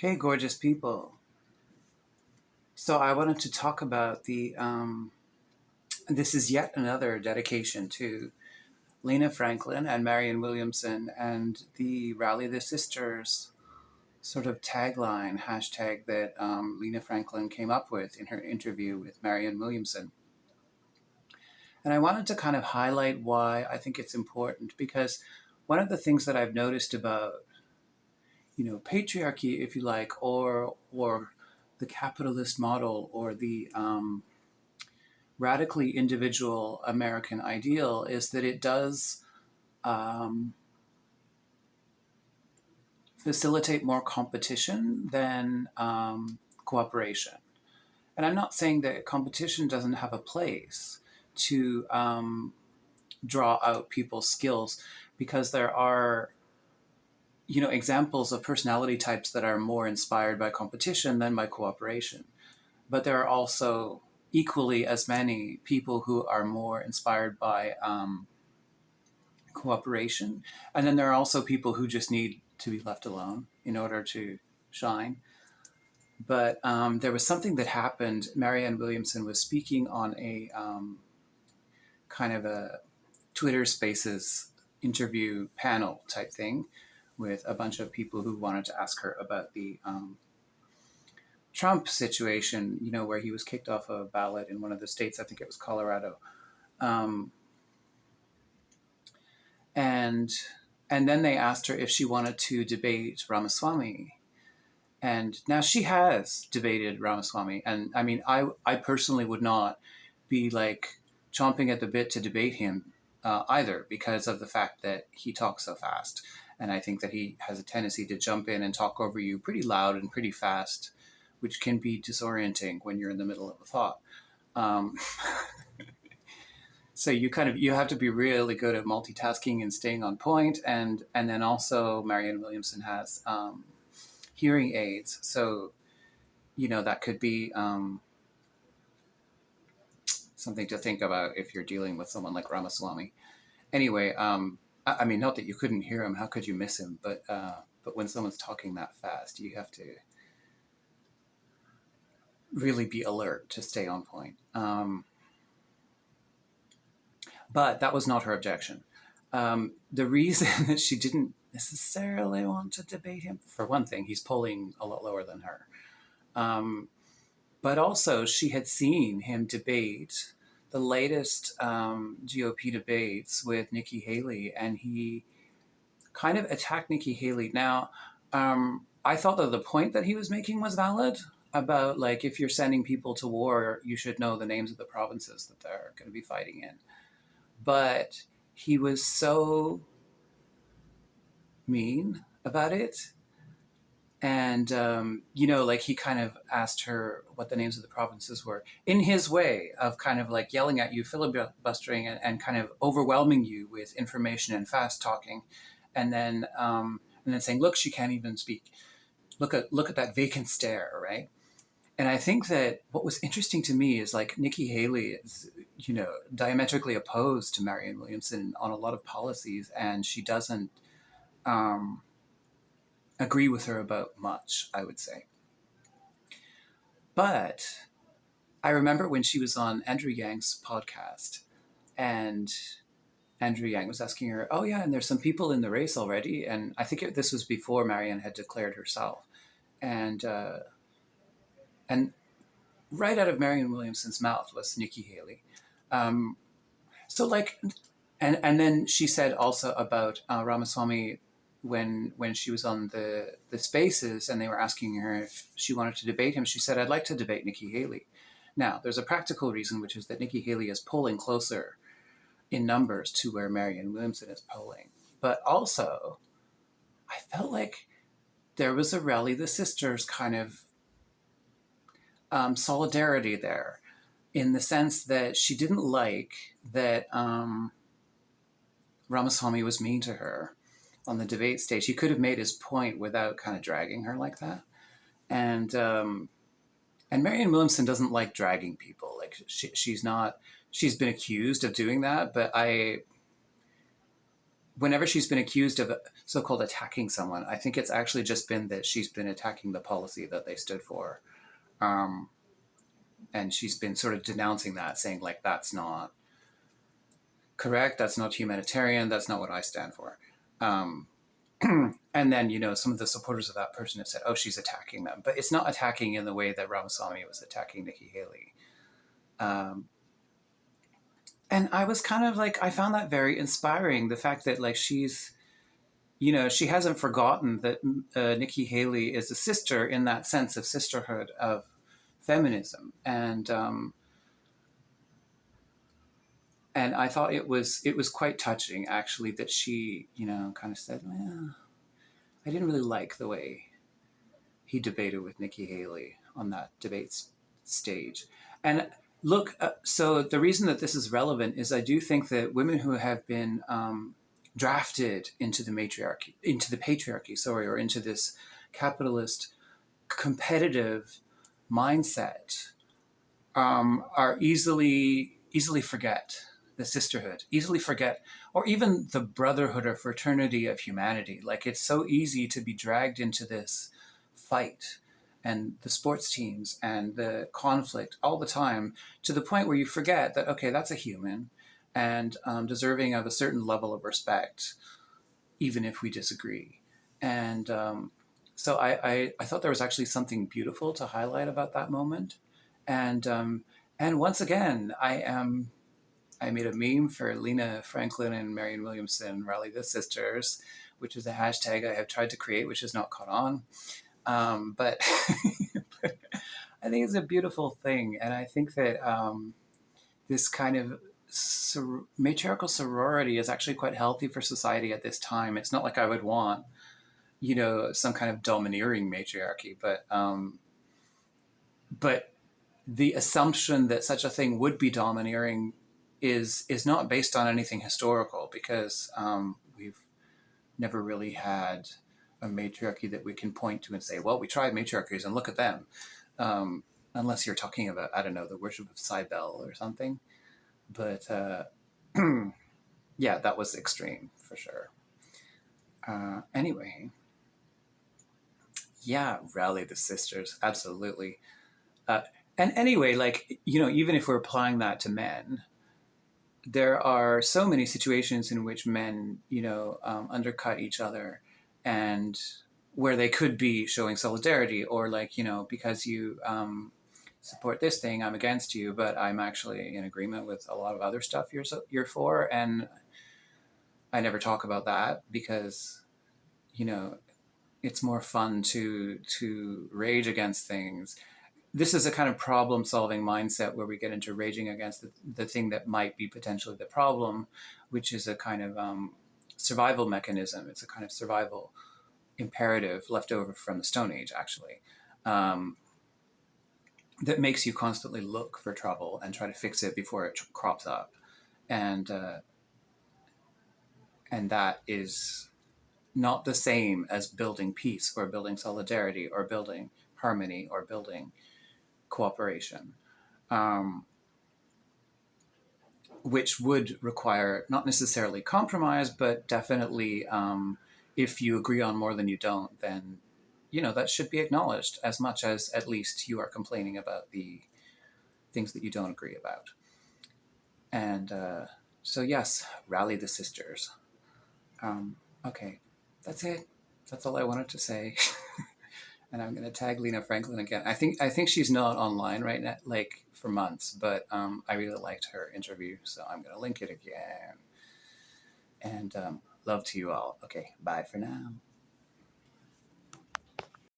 Hey, gorgeous people. So I wanted to talk about this is yet another dedication to Lena Franklin and Marianne Williamson and the Rally the Sisters sort of tagline, hashtag that Lena Franklin came up with in her interview with Marianne Williamson. And I wanted to kind of highlight why I think it's important because one of the things that I've noticed about patriarchy, if you like, or the capitalist model or the radically individual American ideal is that it does um, facilitate more competition than cooperation. And I'm not saying that competition doesn't have a place to draw out people's skills, because there are examples of personality types that are more inspired by competition than by cooperation. But there are also equally as many people who are more inspired by cooperation. And then there are also people who just need to be left alone in order to shine. But there was something that happened. Marianne Williamson was speaking on a kind of a Twitter Spaces interview panel type thing with a bunch of people who wanted to ask her about the Trump situation, where he was kicked off a ballot in one of the states. I think it was Colorado. Um, and and then they asked her if she wanted to debate Ramaswamy. And now she has debated Ramaswamy. And I mean, I personally would not be like chomping at the bit to debate him either, because of the fact that he talks so fast. And I think that he has a tendency to jump in and talk over you pretty loud and pretty fast, which can be disorienting when you're in the middle of a thought. Um, so you have to be really good at multitasking and staying on point. And then also Marianne Williamson has hearing aids, so that could be something to think about if you're dealing with someone like Ramaswamy. Anyway, I mean, not that you couldn't hear him, how could you miss him? But when someone's talking that fast, you have to really be alert to stay on point. But that was not her objection. The reason that she didn't necessarily want to debate him, for one thing, he's polling a lot lower than her. But also, she had seen him debate the latest GOP debates with Nikki Haley, and he kind of attacked Nikki Haley. Now, I thought that the point that he was making was valid about, like, if you're sending people to war, you should know the names of the provinces that they're going to be fighting in. But he was so mean about it. And, like he kind of asked her what the names of the provinces were in his way of kind of like yelling at you, filibustering, and kind of overwhelming you with information and fast talking. And then saying, look, she can't even speak. Look at that vacant stare, right? And I think that what was interesting to me is like Nikki Haley is, diametrically opposed to Marianne Williamson on a lot of policies, and she doesn't agree with her about much, I would say. But I remember when she was on Andrew Yang's podcast, and Andrew Yang was asking her, oh yeah, and there's some people in the race already. And I think this was before Marianne had declared herself. And right out of Marianne Williamson's mouth was Nikki Haley. Um, so like, and then she said also about Ramaswamy when she was on the Spaces and they were asking her if she wanted to debate him. She said, I'd like to debate Nikki Haley. Now, there's a practical reason, which is that Nikki Haley is polling closer in numbers to where Marianne Williamson is polling. But also, I felt like there was a Rally the Sisters kind of solidarity there, in the sense that she didn't like that Ramaswamy was mean to her on the debate stage. He could have made his point without kind of dragging her like that. And Marianne Williamson doesn't like dragging people. Like she's been accused of doing that, but whenever she's been accused of so-called attacking someone, I think it's actually just been that she's been attacking the policy that they stood for. Um, and she's been sort of denouncing that, saying like, that's not correct, that's not humanitarian, that's not what I stand for. Um, and then, some of the supporters of that person have said, oh, she's attacking them. But it's not attacking in the way that Ramaswamy was attacking Nikki Haley. Um, and I was kind of like, I found that very inspiring. The fact that like she hasn't forgotten that Nikki Haley is a sister in that sense of sisterhood of feminism. And I thought it was quite touching, actually, that she, kind of said, well, I didn't really like the way he debated with Nikki Haley on that debate stage. And look, so the reason that this is relevant is I do think that women who have been drafted into the patriarchy, or into this capitalist competitive mindset, are easily forget the sisterhood, easily forget, or even the brotherhood or fraternity of humanity. Like, it's so easy to be dragged into this fight and the sports teams and the conflict all the time, to the point where you forget that, okay, that's a human and deserving of a certain level of respect, even if we disagree. And so I thought there was actually something beautiful to highlight about that moment. And once again, I made a meme for Lena Franklin and Marianne Williamson, Rally the Sisters, which is a hashtag I have tried to create, which has not caught on. But I think it's a beautiful thing. And I think that this kind of matriarchal sorority is actually quite healthy for society at this time. It's not like I would want, some kind of domineering matriarchy, but the assumption that such a thing would be domineering is not based on anything historical, because we've never really had a matriarchy that we can point to and say, well, we tried matriarchies and look at them. Unless you're talking about, I don't know, the worship of Cybele or something. But yeah, that was extreme for sure. Anyway, yeah, rally the sisters, absolutely. Uh, and anyway, like, even if we're applying that to men, there are so many situations in which men, undercut each other, and where they could be showing solidarity, or like, because you support this thing, I'm against you, but I'm actually in agreement with a lot of other stuff you're for. And I never talk about that because, it's more fun to rage against things. This is a kind of problem-solving mindset where we get into raging against the thing that might be potentially the problem, which is a kind of survival mechanism. It's a kind of survival imperative left over from the Stone Age, actually, that makes you constantly look for trouble and try to fix it before it crops up. And that is not the same as building peace or building solidarity or building harmony or building cooperation, which would require not necessarily compromise, but definitely, if you agree on more than you don't, then that should be acknowledged, as much as at least you are complaining about the things that you don't agree about. And so yes, rally the sisters. Okay, that's it. That's all I wanted to say. And I'm going to tag Lena Franklin again. I think she's not online right now, like for months, but I really liked her interview, so I'm going to link it again. And love to you all. Okay, bye for now.